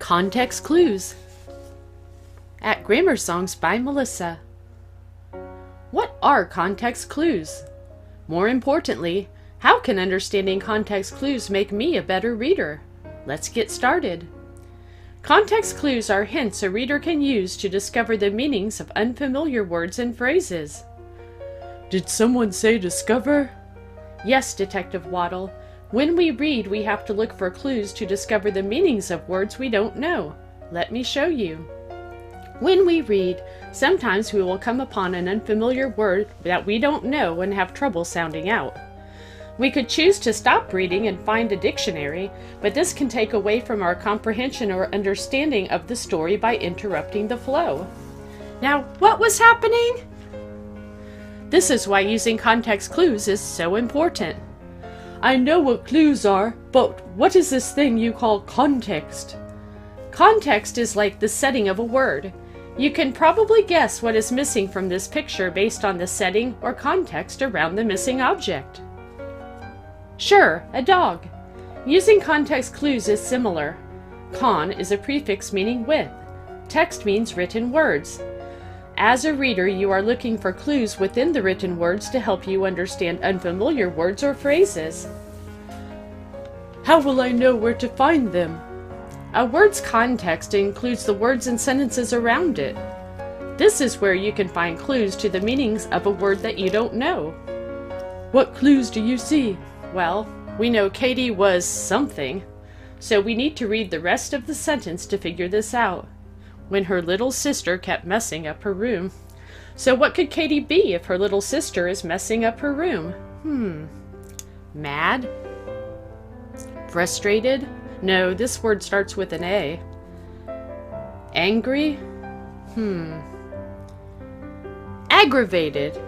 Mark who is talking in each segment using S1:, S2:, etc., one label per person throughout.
S1: Context clues at Grammar Songs by Melissa. What are context clues? More importantly, how can understanding context clues make me a better reader? Let's get started. Context clues are hints a reader can use to discover the meanings of unfamiliar words and phrases. Did someone say discover? Yes, Detective Waddle. When we read, we have to look for clues to discover the meanings of words we don't know. Let me show you. When we read, sometimes we will come upon an unfamiliar word that we don't know and have trouble sounding out. We could choose to stop reading and find a dictionary, but this can take away from our comprehension or understanding of the story by interrupting the flow. Now, what was happening? This is why using context clues is so important. I know what clues are, but what is this thing you call context? Context is like the setting of a word. You can probably guess what is missing from this picture based on the setting or context around the missing object. Sure, a dog. Using context clues is similar. Con is a prefix meaning with. Text means written words. As a reader, you are looking for clues within the written words to help you understand unfamiliar words or phrases. How will I know where to find them? A word's context includes the words and sentences around it. This is where you can find clues to the meanings of a word that you don't know. What clues do you see? Well, we know Katie was something, so we need to read the rest of the sentence to figure this out. When her little sister kept messing up her room. So what could Katie be if her little sister is messing up her room? Mad? Frustrated? No, this word starts with an A. Angry? Aggravated.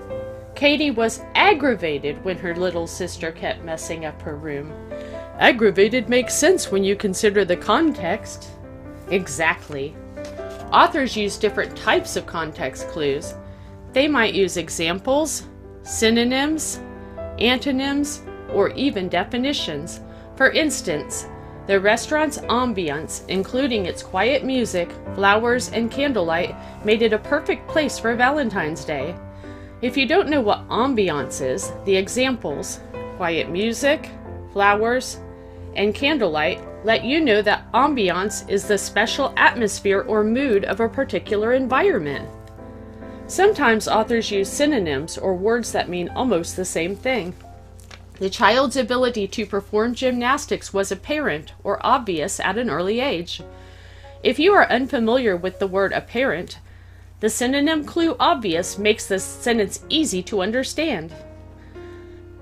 S1: Katie was aggravated when her little sister kept messing up her room. Aggravated makes sense when you consider the context. Exactly. Authors use different types of context clues. They might use examples, synonyms, antonyms, or even definitions. For instance, the restaurant's ambiance, including its quiet music, flowers, and candlelight, made it a perfect place for Valentine's Day. If you don't know what ambiance is, the examples, quiet music, flowers, and candlelight, let you know that ambiance is the special atmosphere or mood of a particular environment. Sometimes authors use synonyms or words that mean almost the same thing. The child's ability to perform gymnastics was apparent or obvious at an early age. If you are unfamiliar with the word apparent, the synonym clue obvious makes this sentence easy to understand.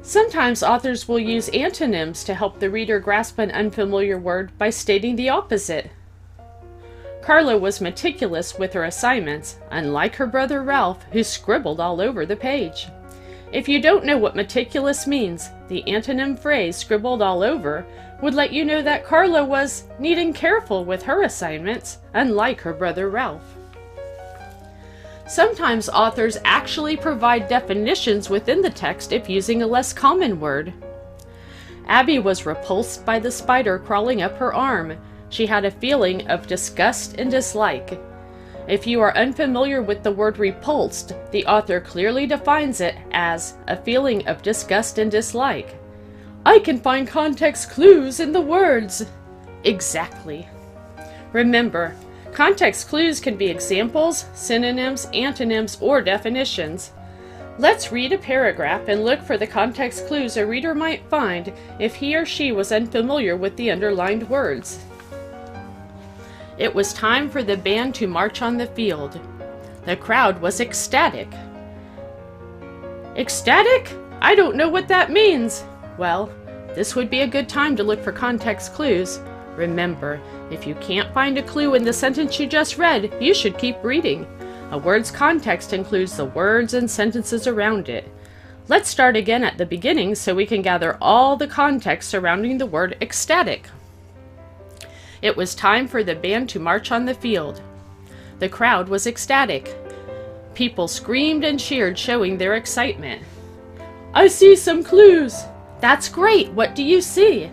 S1: Sometimes authors will use antonyms to help the reader grasp an unfamiliar word by stating the opposite. Carla was meticulous with her assignments, unlike her brother Ralph, who scribbled all over the page. If you don't know what meticulous means, the antonym phrase scribbled all over would let you know that Carla was neat and careful with her assignments, unlike her brother Ralph. Sometimes authors actually provide definitions within the text if using a less common word. Abby was repulsed by the spider crawling up her arm. She had a feeling of disgust and dislike. If you are unfamiliar with the word repulsed, the author clearly defines it as a feeling of disgust and dislike. I can find context clues in the words. Exactly. Remember, context clues can be examples, synonyms, antonyms, or definitions. Let's read a paragraph and look for the context clues a reader might find if he or she was unfamiliar with the underlined words. It was time for the band to march on the field. The crowd was ecstatic. Ecstatic? I don't know what that means. Well, this would be a good time to look for context clues. Remember, if you can't find a clue in the sentence you just read, you should keep reading. A word's context includes the words and sentences around it. Let's start again at the beginning so we can gather all the context surrounding the word ecstatic. It was time for the band to march on the field. The crowd was ecstatic. People screamed and cheered, showing their excitement. I see some clues. That's great. What do you see?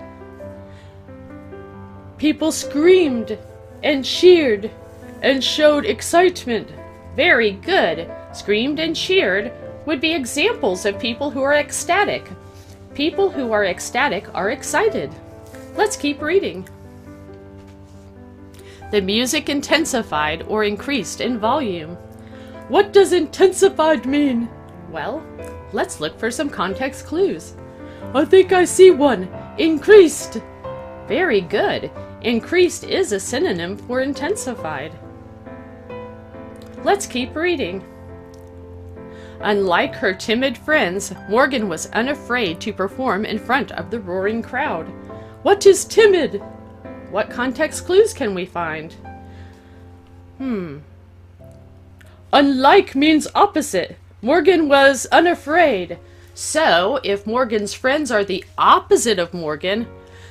S1: People screamed and cheered and showed excitement. Very good. Screamed and cheered would be examples of people who are ecstatic. People who are ecstatic are excited. Let's keep reading. The music intensified or increased in volume. What does intensified mean? Well, let's look for some context clues. I think I see one. Increased. Very good. Increased is a synonym for intensified. Let's keep reading. Unlike her timid friends, Morgan was unafraid to perform in front of the roaring crowd. What is timid? What context clues can we find? Unlike means opposite. Morgan was unafraid. So, if Morgan's friends are the opposite of Morgan,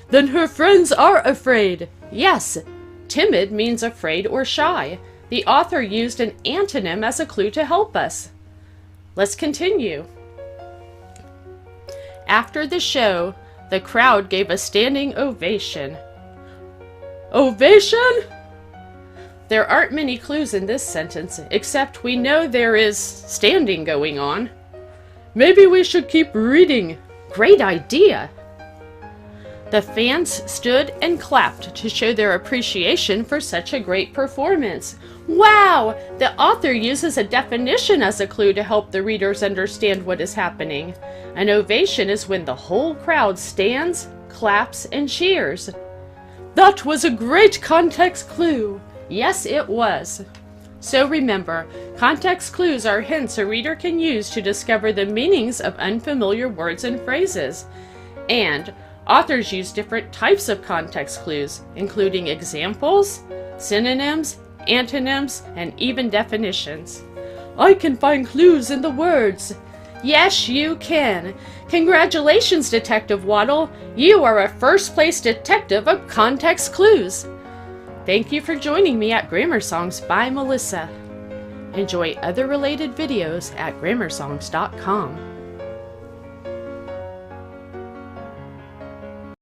S1: then her friends are afraid. Yes, timid means afraid or shy. The author used an antonym as a clue to help us. Let's continue. After the show, the crowd gave a standing ovation. Ovation? There aren't many clues in this sentence, except we know there is standing going on. Maybe we should keep reading. Great idea! The fans stood and clapped to show their appreciation for such a great performance. Wow! The author uses a definition as a clue to help the readers understand what is happening. An ovation is when the whole crowd stands, claps, and cheers. That was a great context clue! Yes, it was. So remember, context clues are hints a reader can use to discover the meanings of unfamiliar words and phrases. And authors use different types of context clues, including examples, synonyms, antonyms, and even definitions. I can find clues in the words. Yes, you can. Congratulations, Detective Waddle. You are a first-place detective of context clues. Thank you for joining me at Grammar Songs by Melissa. Enjoy other related videos at grammarsongs.com.